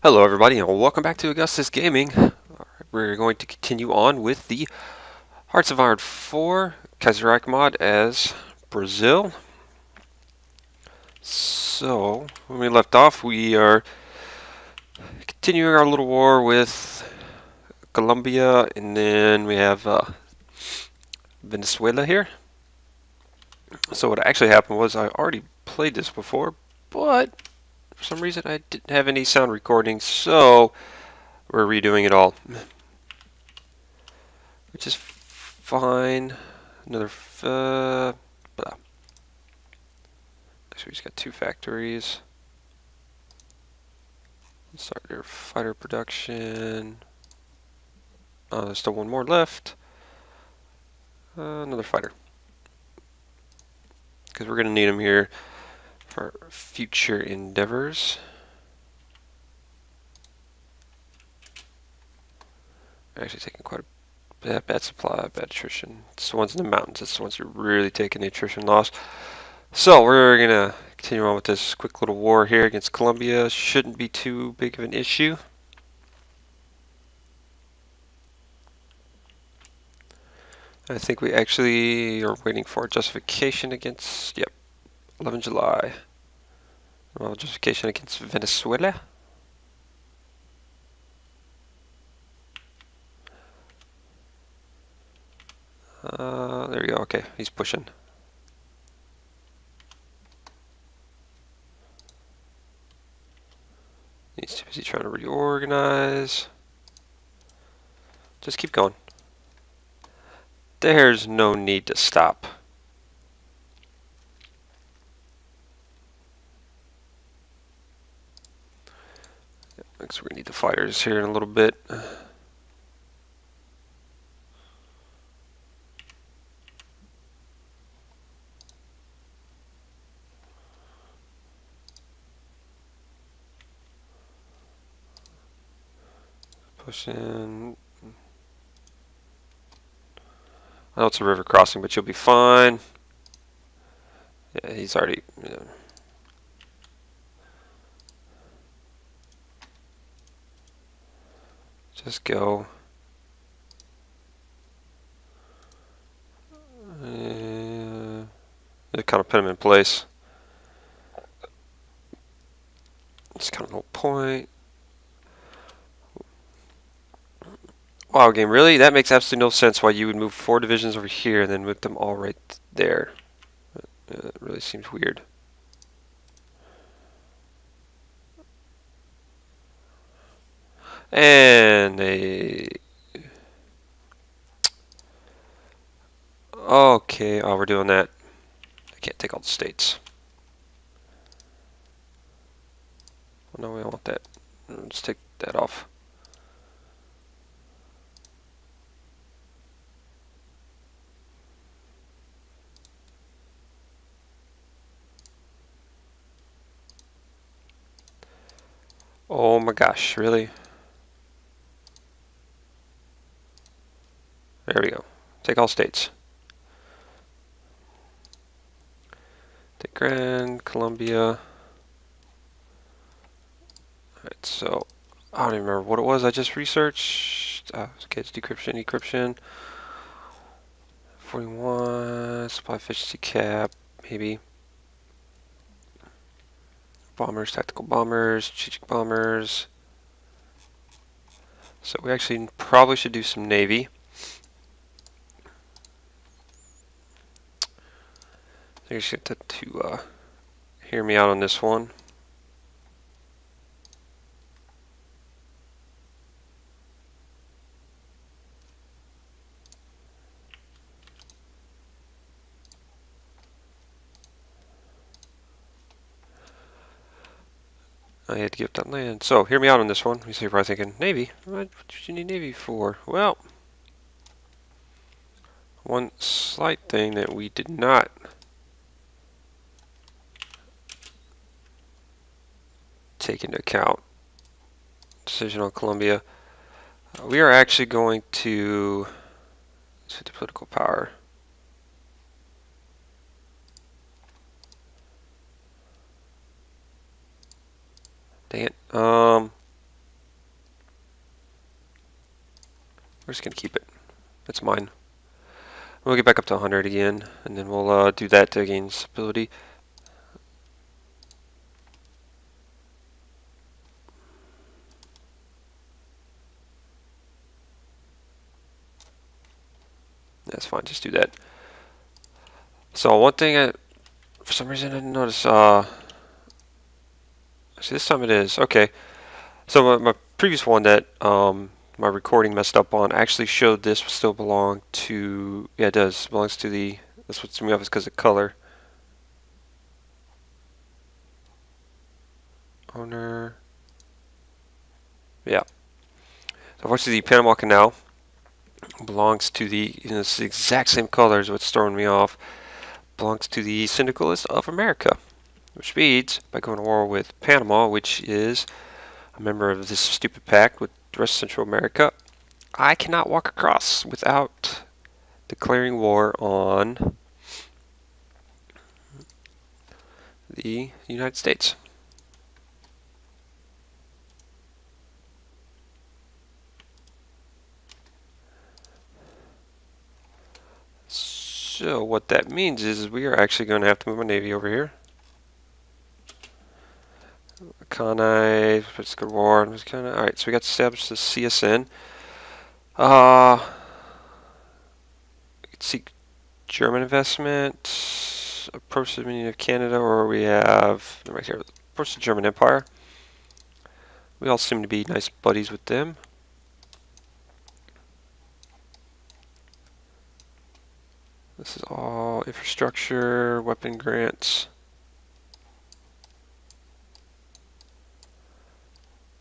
Hello everybody and welcome back to Augustus Gaming. We're going to continue on with the Hearts of Iron 4 Kaiserreich mod as Brazil. So, when we left off, we are continuing our little war with Colombia, and then we have Venezuela here. So what actually happened was I already played this before, but for some reason I didn't have any sound recordings, so we're redoing it all, which is fine. Another blah. So we just got two factories. Let's start their fighter production. There's still one more left. Another fighter. Because we're going to need them here for future endeavors. Actually taking quite a bad supply, bad attrition. It's the ones in the mountains. It's the ones that are really taking the attrition loss. So we're going to continue on with this quick little war here against Colombia. Shouldn't be too big of an issue. I think we actually are waiting for justification against, yep, 11 July. Well, justification against Venezuela. There we go. Okay, he's pushing. He's too busy trying to reorganize. Just keep going. There's no need to stop. Next, we're gonna need the fighters here in a little bit. Push in. I know it's a river crossing, but you'll be fine. Yeah, he's already. Yeah. Just go. Just kind of put him in place. It's kind of no point. Wow, game, really? That makes absolutely no sense why you would move 4 divisions over here and then move them all right there. It really seems weird. And a... Okay, oh, we're doing that. I can't take all the states. Oh, no, we don't want that. Let's take that off. Oh my gosh, really? There we go. Take all states. Take Grand, Columbia. Alright, so I don't even remember what it was I just researched. Okay, it's decryption, encryption. 41, supply efficiency cap, maybe. Bombers, tactical bombers, strategic bombers. So we actually probably should do some Navy. I think I should to hear me out on this one. I had to give up that land. So, hear me out on this one. You see, you're probably thinking, Navy? What would you need Navy for? Well, one slight thing that we did not take into account, decision on Colombia, we are actually going to set the political power. Dang it. We're just gonna keep it. It's mine. We'll get back up to 100 again, and then we'll do that to gain stability. That's fine, just do that. So one thing, for some reason I didn't notice, see this time it is, okay. So my previous one that my recording messed up on actually showed this still belong to, yeah it does, belongs to the, that's what threw me off is because of color. Owner, yeah. So unfortunately the Panama Canal belongs to the, it's the exact same color as what's throwing me off, belongs to the Syndicalists of America, which means by going to war with Panama, which is a member of this stupid pact with the rest of Central America, I cannot walk across without declaring war on the United States. So what that means is we are actually going to have to move our navy over here. Conai, let's go to war. Alright, so we got to establish the CSN. We can seek German investment, approach the Dominion of Canada, or we have, right here, approach the German Empire. We all seem to be nice buddies with them. This is all infrastructure, weapon grants.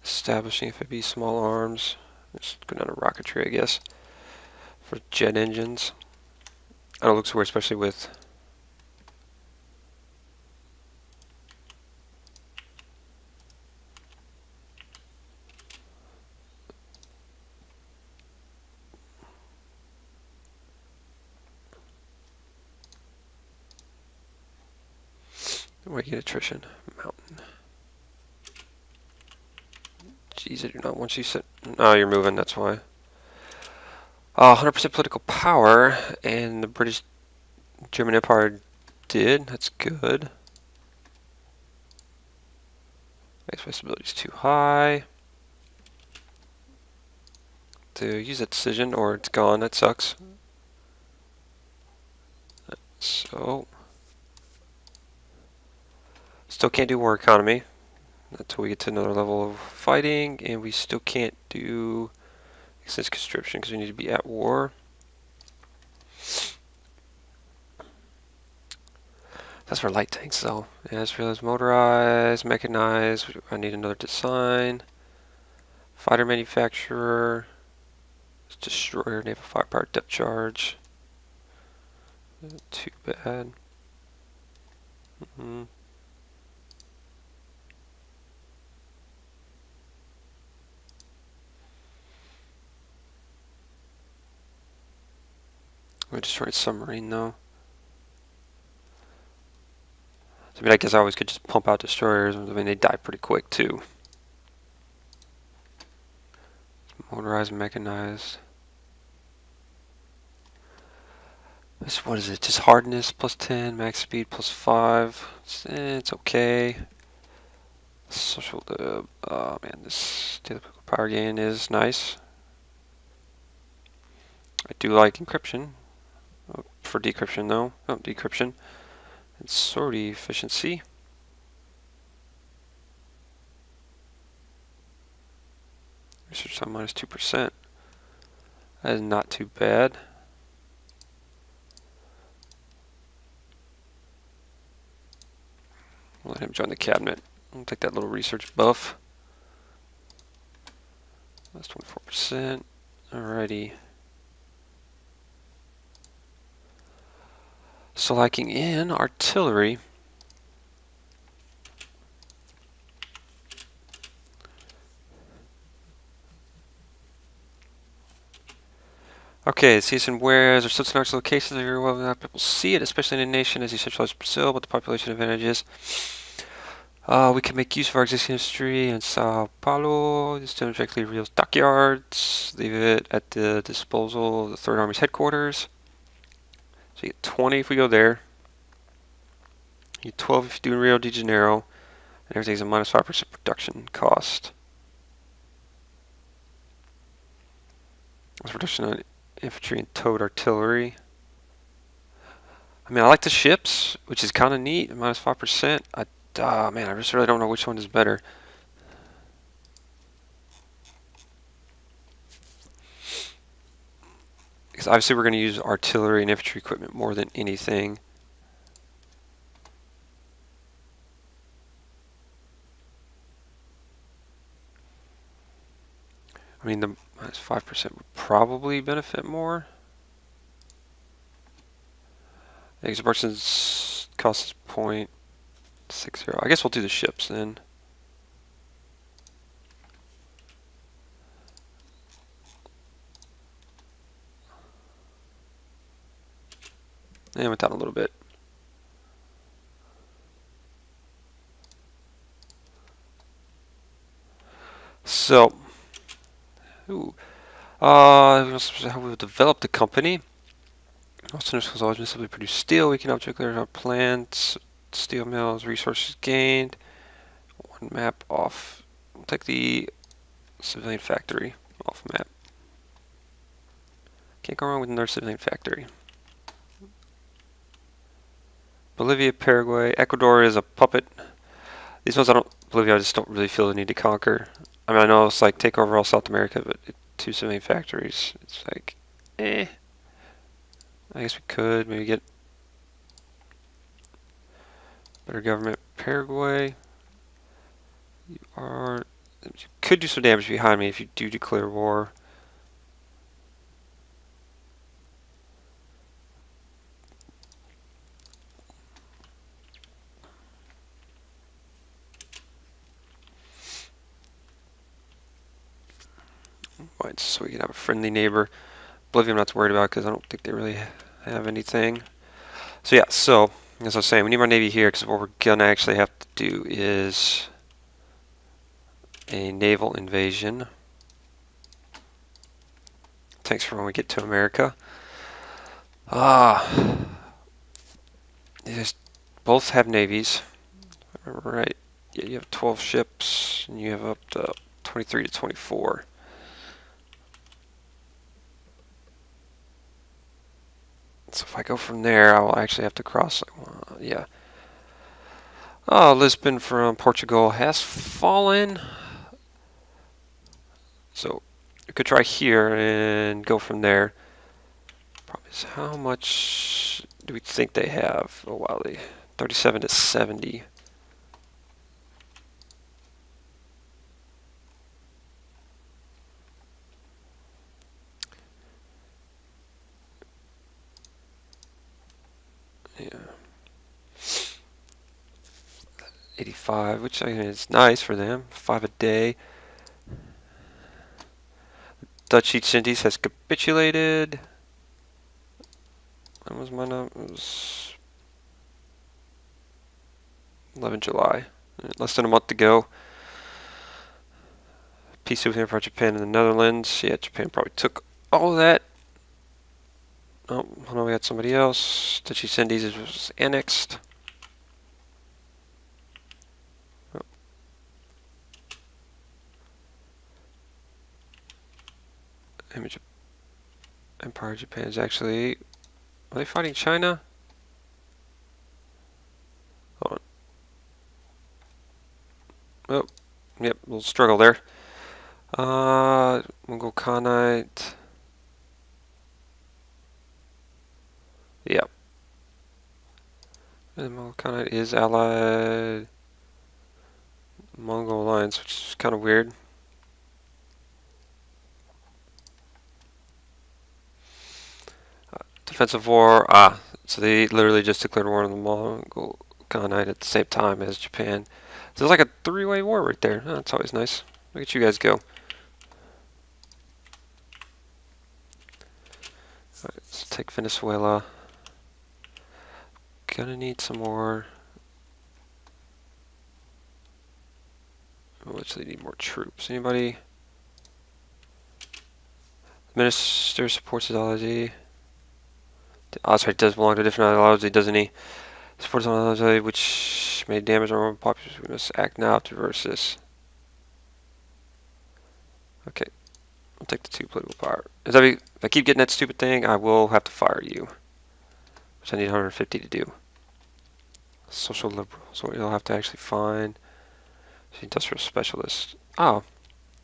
Establishing FAB small arms. Just go down to rocketry, I guess, for jet engines. I don't look so weird, especially with where you get attrition. Mountain. Jeez, I do not want you sit. Oh, you're moving, that's why. 100% political power, and the British German Empire did. That's good. Base stability is too high to use that decision, or it's gone. That sucks. So, still can't do war economy until we get to another level of fighting, and we still can't do extensive conscription because we need to be at war. That's for light tanks, though. Yeah, I just realized motorized, mechanized. I need another design. Fighter manufacturer. Destroyer, naval firepower, depth charge. Too bad. We destroyed submarine though. So, I mean, I guess I always could just pump out destroyers. I mean, they die pretty quick too. Motorized, mechanized. This, what is it? Just hardness plus 10, max speed plus 5. It's okay. Social, oh man, this power gain is nice. I do like encryption. For decryption though. Oh, decryption. And sortie efficiency. Research time minus 2%. That is not too bad. We'll let him join the cabinet. I'll take that little research buff. That's 24%. Alrighty. So liking in artillery. Okay, season whereas or substantial locations are well, not people see it, especially in a nation as decentralized Brazil, but the population advantages. We can make use of our existing industry in Sao Paulo. Just to directly Rio's dockyards. Leave it at the disposal of the Third Army's headquarters. So you get 20 if we go there. You get 12 if you do in Rio de Janeiro. And everything's a minus 5% production cost. That's production on infantry and towed artillery. I mean, I like the ships, which is kind of neat. Minus 5%. Man, I just really don't know which one is better. Because obviously we're going to use artillery and infantry equipment more than anything. I mean, the minus 5% would probably benefit more. Exhaustion's cost is 0.60. I guess we'll do the ships then. And went down a little bit. So, how we'll develop the company. Also, has always been simply produce steel. We can now declare our plants, steel mills, resources gained. One map off. We'll take the civilian factory off map. Can't go wrong with another civilian factory. Bolivia, Paraguay, Ecuador is a puppet. These ones Bolivia I just don't really feel the need to conquer. I mean, I know it's like take over all South America, but two civilian factories, it's like, eh. I guess we could maybe get better government. Paraguay, you could do some damage behind me if you do declare war. Right, so we can have a friendly neighbor. Bolivia I'm not worried about because I don't think they really have anything. So yeah, so as I was saying, we need our navy here because what we're gonna actually have to do is a naval invasion. Thanks for when we get to America. These both have navies. If I remember right. Yeah, you have 12 ships and you have up to 23 to 24. So if I go from there, I will actually have to cross. Yeah. Oh, Lisbon from Portugal has fallen. So we could try here and go from there. Problem is, how much do we think they have? Oh wow, 37 to 70. Yeah. 85, which I mean is nice for them. 5 a day. Dutch East Indies has capitulated. When was my number? It was 11 July. Less than a month to go. Peace with him for Japan and the Netherlands. Yeah, Japan probably took all of that. Oh, no, we had somebody else. Dutch East Indies was annexed. Oh. Image of Empire of Japan is actually... Are they fighting China? Hold on. Oh, yep, little struggle there. Mongol Khanate. Yep. And Mongol Khanate is allied Mongol Alliance, which is kind of weird. Defensive war. So they literally just declared war on the Mongol Khanate at the same time as Japan. So it's like a three-way war right there. Oh, that's always nice. Look at you guys go. Alright, let's take Venezuela. Gonna need some more. We'll literally need more troops. Anybody? Minister supports his ideology. Osric does belong to a different ideology, doesn't he? Supports an ideology which may damage our own population. We must act now to reverse this. Okay. I'll take the 2 political power. If I keep getting that stupid thing, I will have to fire you. Which I need 150 to do. Social liberal. So you'll have to actually find industrial specialist. Oh,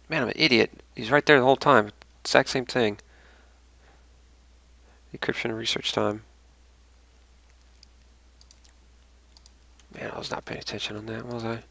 man, I'm an idiot. He's right there the whole time. Exact same thing. Decryption and research time. Man, I was not paying attention on that, was I?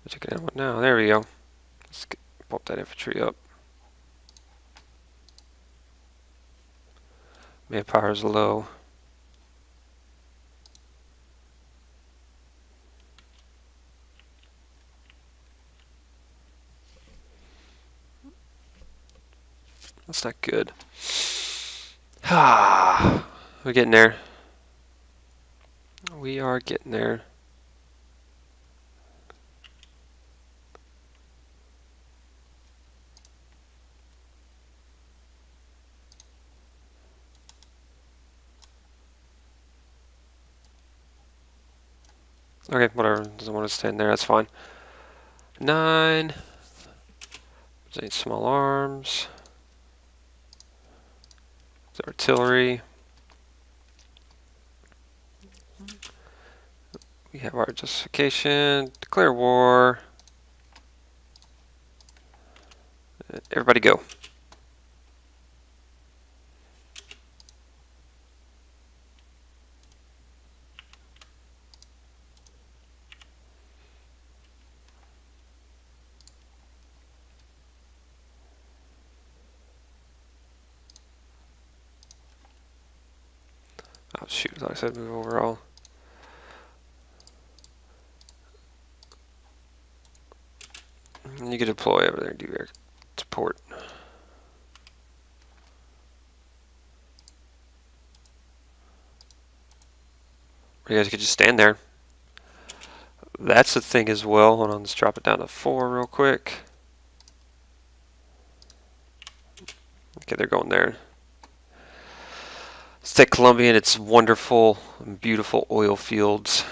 Check it out now. There we go. Let's bump that infantry up. Manpower is low. That's not good. Ah, we're getting there. We are getting there. Okay, whatever. Doesn't want to stand there. That's fine. 9. There's 8 small arms. There's artillery. We have our justification. Declare war. Everybody go. Oh shoot, like I said, move overall. You can deploy over there and do air support. You guys could just stand there. That's the thing as well. Hold on, let's drop it down to 4 real quick. Okay, they're going there. Let's take Colombia and its wonderful and beautiful oil fields.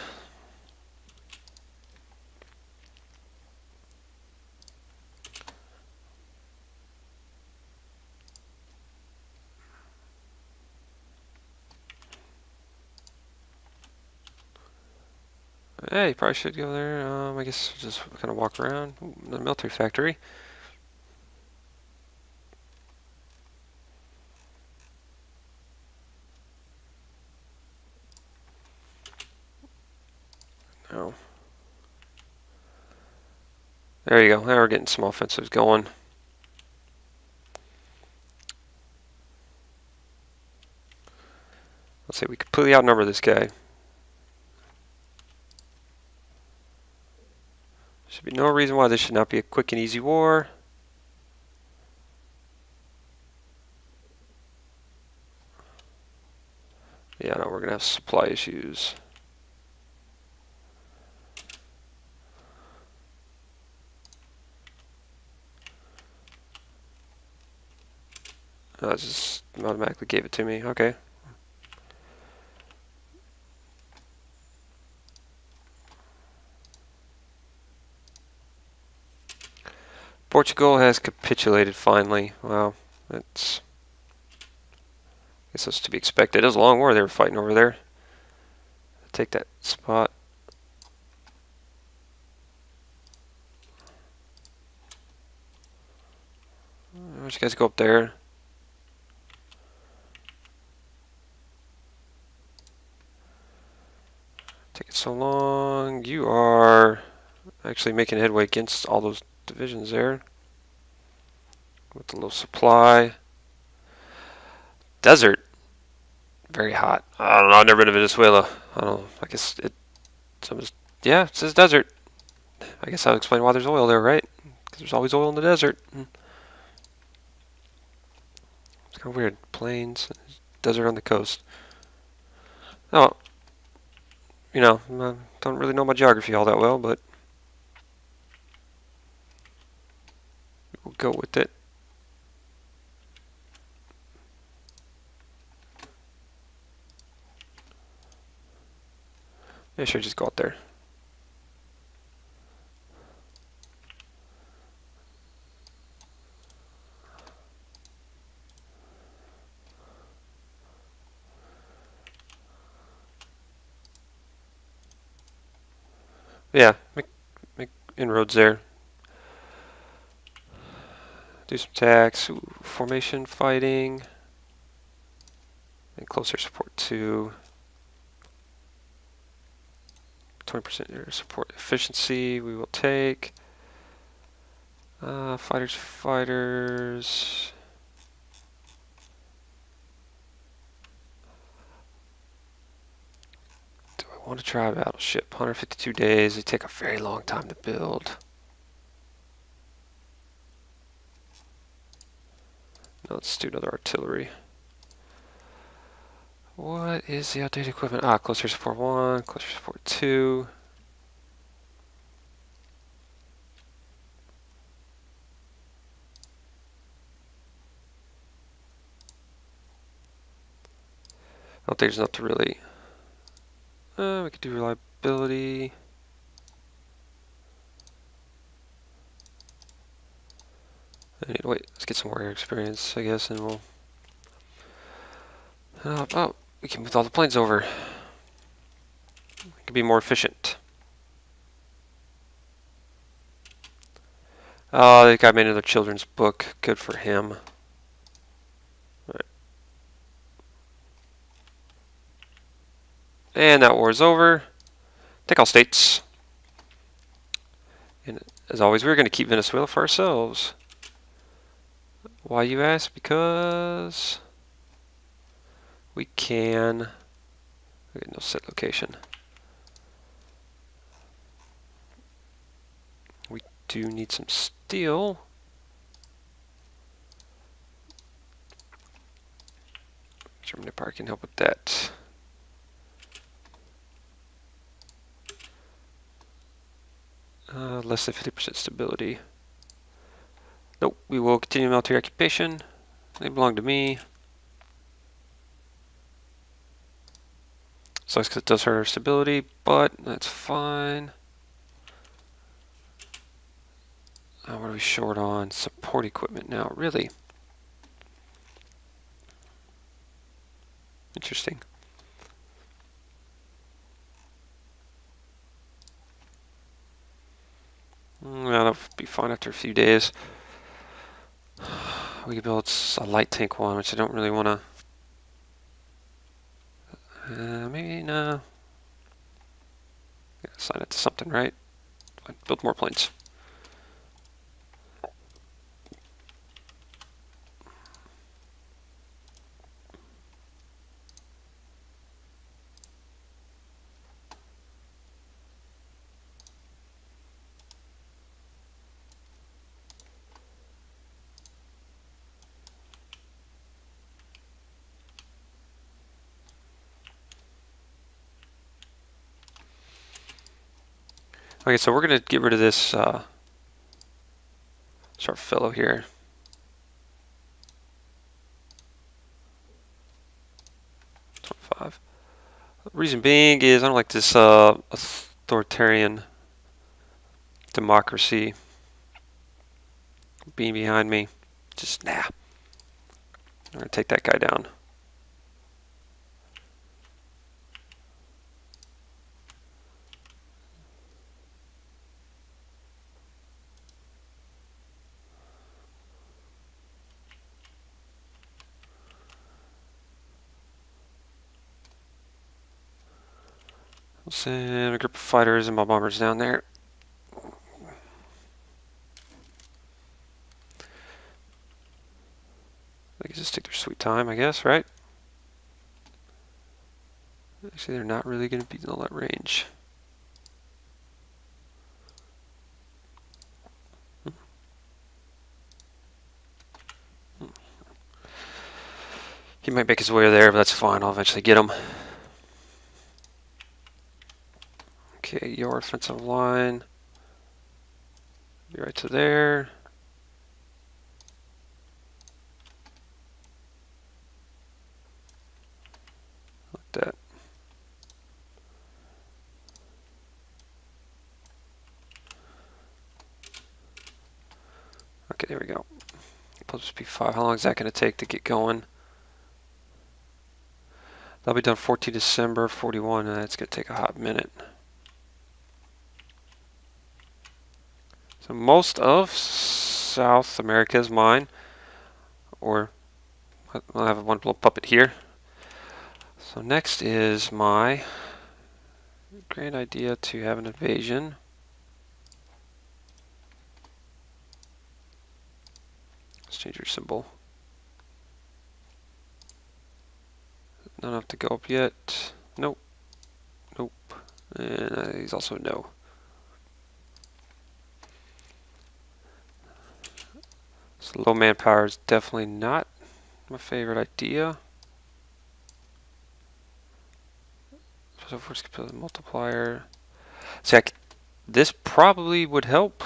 Hey, you probably should go there. I guess just kind of walk around. Ooh, the military factory. No. There you go. Now we're getting some offensives going. Let's say we completely outnumber this guy. Should be no reason why this should not be a quick and easy war. Yeah, no, we're gonna have supply issues. I just automatically gave it to me. Okay. Portugal has capitulated finally. Wow, that's. I guess that's to be expected. It was a long war they were fighting over there. Take that spot. Why don't you guys go up there? Taking so long. You are actually making headway against all those divisions there. With the low supply. Desert. Very hot. I don't know. I've never been to Venezuela. I don't know. I guess it Yeah, it says desert. I guess I'll explain why there's oil there, right? Because there's always oil in the desert. It's kind of weird. Plains, desert on the coast. Oh, I don't really know my geography all that well, but we'll go with it. Yeah, sure, just go out there. Yeah, make inroads there. Do some attacks. Ooh, formation fighting. And closer support 2. 20% air support efficiency we will take. Fighters. Do I want to try a battleship? 152 days. They take a very long time to build. No, let's do another artillery. What is the outdated equipment? Closer support 1, closer support 2. I don't think there's enough to really. We could do reliability. Wait, let's get some warrior experience, I guess, and we'll. We can move all the planes over. It can be more efficient. The guy made another children's book. Good for him. Right. And that war is over. Take all states. And as always, we're going to keep Venezuela for ourselves. Why, you ask? Because we can. We got no set location. We do need some steel. German Empire can help with that. Less than 50% stability. Nope, we will continue military occupation. They belong to me. Sucks because it does hurt our stability, but that's fine. What are we short on? Support equipment now, really? Interesting. That'll be fine after a few days. We can build a light tank one, which I don't really want to. Maybe no. Assign it to something, right? Build more planes. Okay, so we're going to get rid of this sharp fellow here. Reason being is I don't like this authoritarian democracy being behind me. Just nah. I'm gonna take that guy down. I'll send a group of fighters and my bombers down there. They can just take their sweet time, I guess, right? Actually, they're not really going to be in all that range. He might make his way there, but that's fine. I'll eventually get him. Okay, your offensive line. Be right to there. Like that. Okay, there we go. Plus P5. How long is that going to take to get going? That'll be done 14 December 41, and that's going to take a hot minute. So most of South America is mine, or I'll have one little puppet here. So next is my grand idea to have an invasion. Let's change your symbol. Not enough to go up yet. Nope. Nope. And he's also no. So low manpower is definitely not my favorite idea. Special force capability multiplier. See, this probably would help,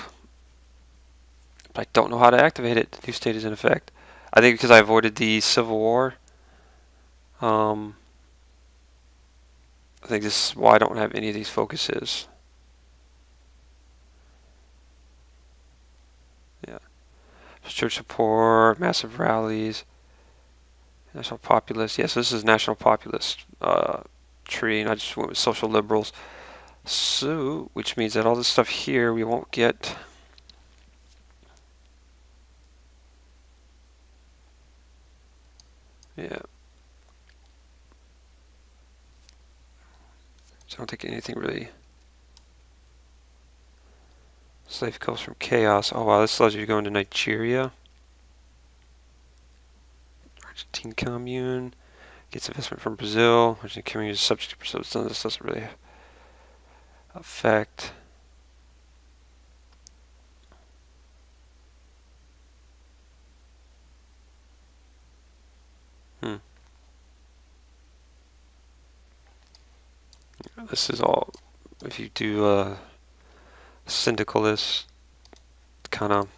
but I don't know how to activate it. The new state is in effect. I think because I avoided the Civil War. I think this is why I don't have any of these focuses. Yeah. Church support, massive rallies, national populist. Yes, this is national populist tree, and I just went with social liberals. So, which means that all this stuff here we won't get. Yeah. So I don't think anything really. Slave coast from chaos. Oh wow, this allows you to go into Nigeria. Argentine commune. Gets investment from Brazil. Argentine commune is subject to Brazil. So this doesn't really affect. This is all, if you do a syndicalist kind of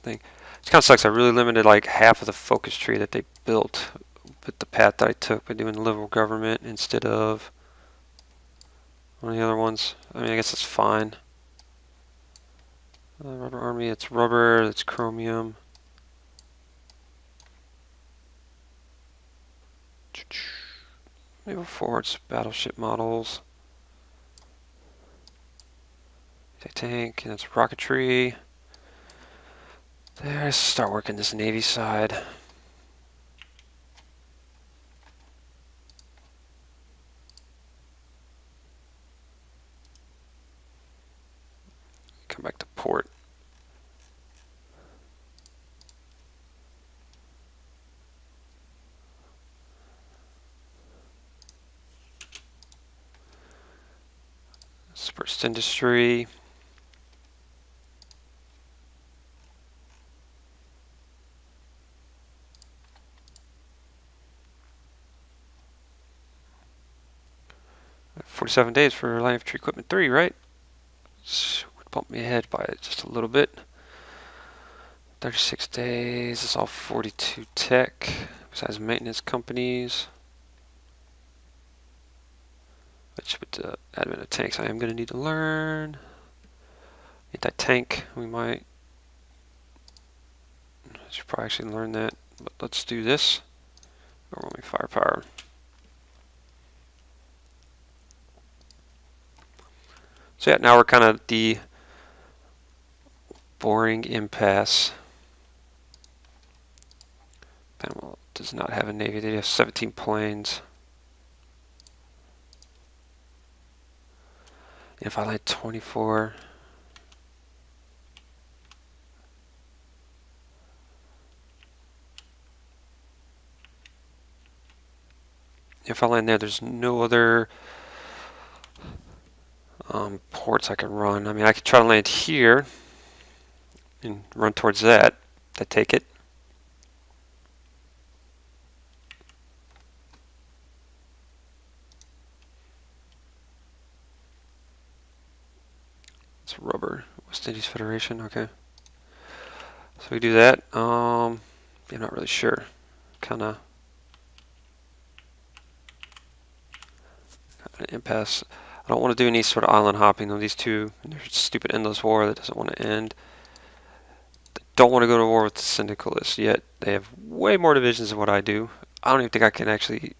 thing. It kind of sucks. I really limited like half of the focus tree that they built with the path that I took by doing liberal government instead of one of the other ones. I mean, I guess it's fine. Rubber army, it's rubber, it's chromium. Naval forts, battleship models. Tank, and it's rocketry. There, start working this Navy side. Come back to port. First industry. $47 days for Line Infantry Equipment 3, right? Would bump me ahead by just a little bit. 36 days. It's all 42 tech. Besides maintenance companies. Which with the advent of tanks, I am going to need to learn. Anti-tank, we might. I should probably actually learn that. But let's do this. Overwhelming firepower. So yeah, now we're kind of at the boring impasse. Panama does not have a navy. They have 17 planes. If I land 24. If I land there, there's no other ports I can run. I mean, I could try to land here and run towards that. I take it. It's rubber. West Indies Federation. Okay. So we do that. I'm not really sure. Kind of an impasse. I don't want to do any sort of island hopping though. These two, there's stupid endless war that doesn't want to end. Don't want to go to war with the Syndicalists yet. They have way more divisions than what I do. I don't even think I can actually.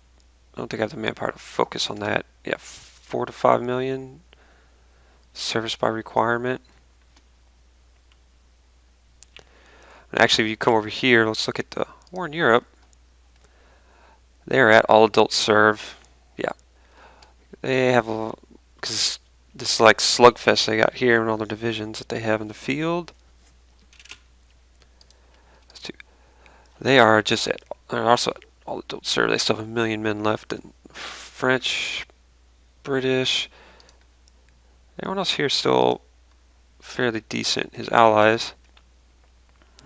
I don't think I have the manpower to focus on that. Yeah, 4 to 5 million service by requirement. And actually, if you come over here, let's look at the war in Europe. They're at all adults serve. Yeah, they have a because this like slugfest they got here and all the divisions that they have in the field. They are just at. They're also at all adults serve. They still have 1 million men left. And French, British, everyone else here is still fairly decent. His allies.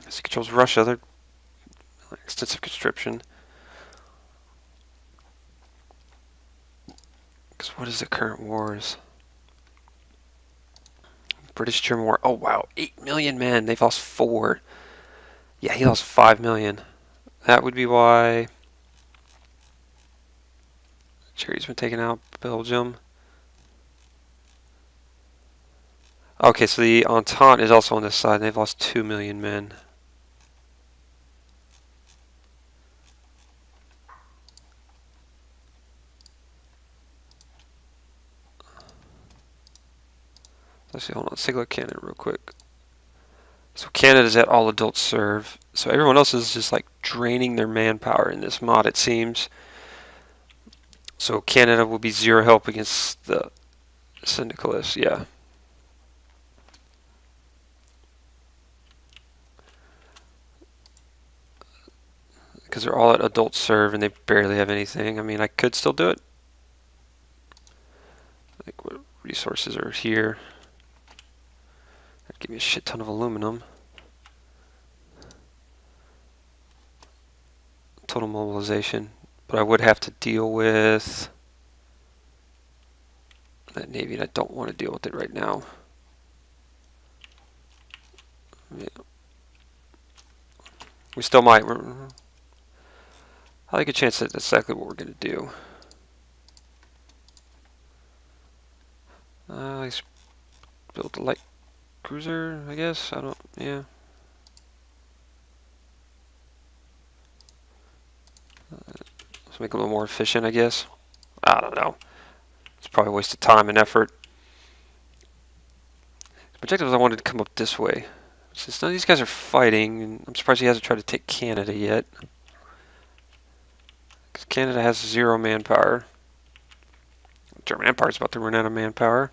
As he controls Russia, they're extensive conscription. Because what is the current wars? British-German war. Oh wow, 8 million men. They've lost 4. Yeah, he lost 5 million. That would be why Cherry's been taken out. Belgium. Okay, so the Entente is also on this side. And they've lost 2 million men. Let's see, hold on. Let's take a look at Canada real quick. So Canada's at all adults serve. So everyone else is just like draining their manpower in this mod, it seems. So Canada will be 0 help against the Syndicalists, yeah. Because they're all at adult serve and they barely have anything. I mean, I could still do it. Like, what resources are here? That'd give me a shit ton of aluminum. Total mobilization. But I would have to deal with that Navy, and I don't want to deal with it right now. Yeah. We still might. I like a chance that that's exactly what we're going to do. Let's build a light cruiser, I guess. I don't, yeah. Let's make it a little more efficient, I guess. I don't know. It's probably a waste of time and effort. The objective is I wanted to come up this way. Since none of these guys are fighting, and I'm surprised he hasn't tried to take Canada yet. Because Canada has 0 manpower. German Empire's about to run out of manpower.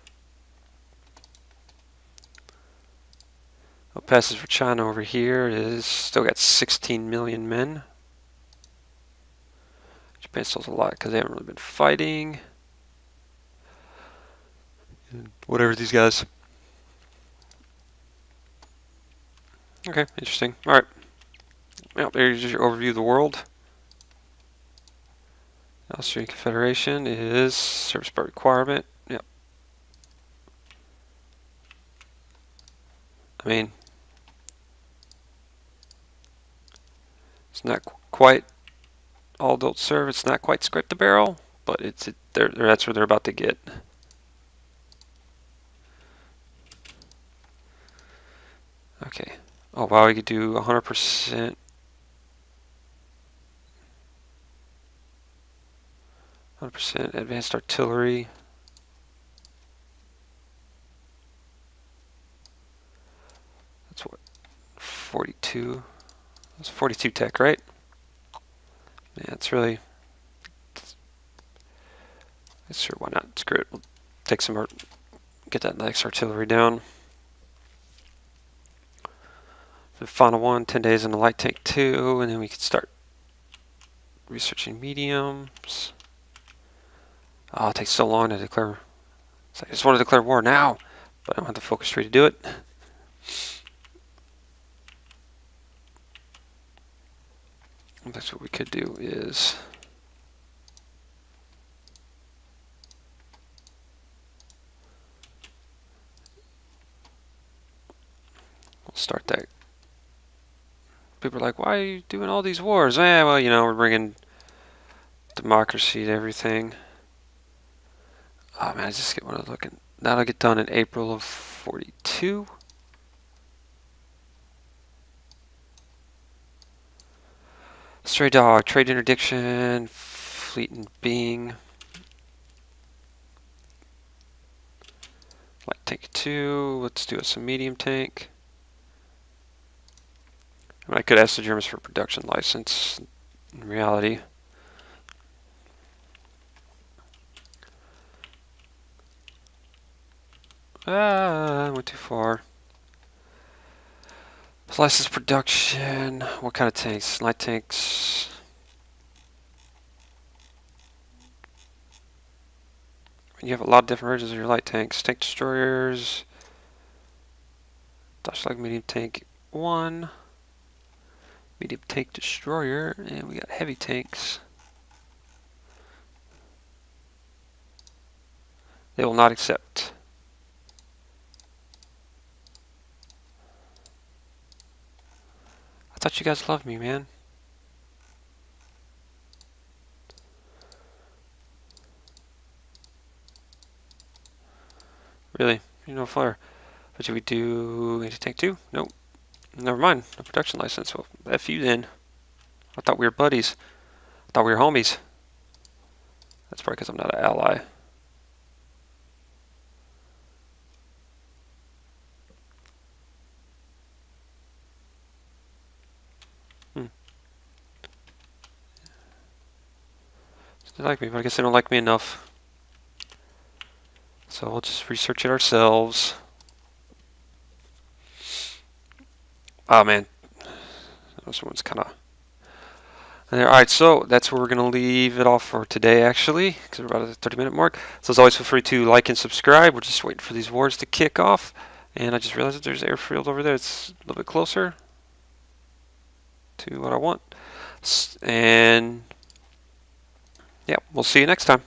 El passes for China over here is still got 16 million men. Japan still has a lot because they haven't really been fighting. And whatever these guys. Okay, interesting. Alright. Well, there's your overview of the world. Austrian Confederation is service by requirement. Yep. I mean, it's not quite all adult serve. It's not quite scrape the barrel, but that's where they're about to get. Okay. Oh wow, we could do 100%. 100% advanced artillery. That's what, 42. That's 42 tech, right? Yeah, it's really. Sure, why not? Screw it. We'll take some art. Get that next artillery down. The final one, 10 days in the light tank 2, and then we can start researching mediums. Oh, it takes so long to declare. It's like I just want to declare war now, but I don't have the focus tree to do it. That's what we could do is start that. People are like, why are you doing all these wars? Well, you know, we're bringing democracy to everything. Oh man, I just get one of looking. That'll get done in April of 42. Stray dog, trade interdiction, fleet and being. Light tank 2, let's do some medium tank. I mean, I could ask the Germans for a production license in reality. I went too far. License production, what kind of tanks? Light tanks. You have a lot of different versions of your light tanks. Tank destroyers. Dash like medium tank 1. Medium tank destroyer. And we got heavy tanks. They will not accept. I thought you guys loved me, man. Really? You know, fire. But should we do anti-tank 2? Nope. Never mind. No production license. Well, F you then. I thought we were buddies. I thought we were homies. That's probably because I'm not an ally. They like me, but I guess they don't like me enough. So we'll just research it ourselves. Oh man, this one's kind of. Alright, so that's where we're going to leave it off for today, actually, because we're about at the 30-minute mark. So as always, feel free to like and subscribe. We're just waiting for these wars to kick off. And I just realized that there's an airfield over there. It's a little bit closer to what I want. And yeah, we'll see you next time.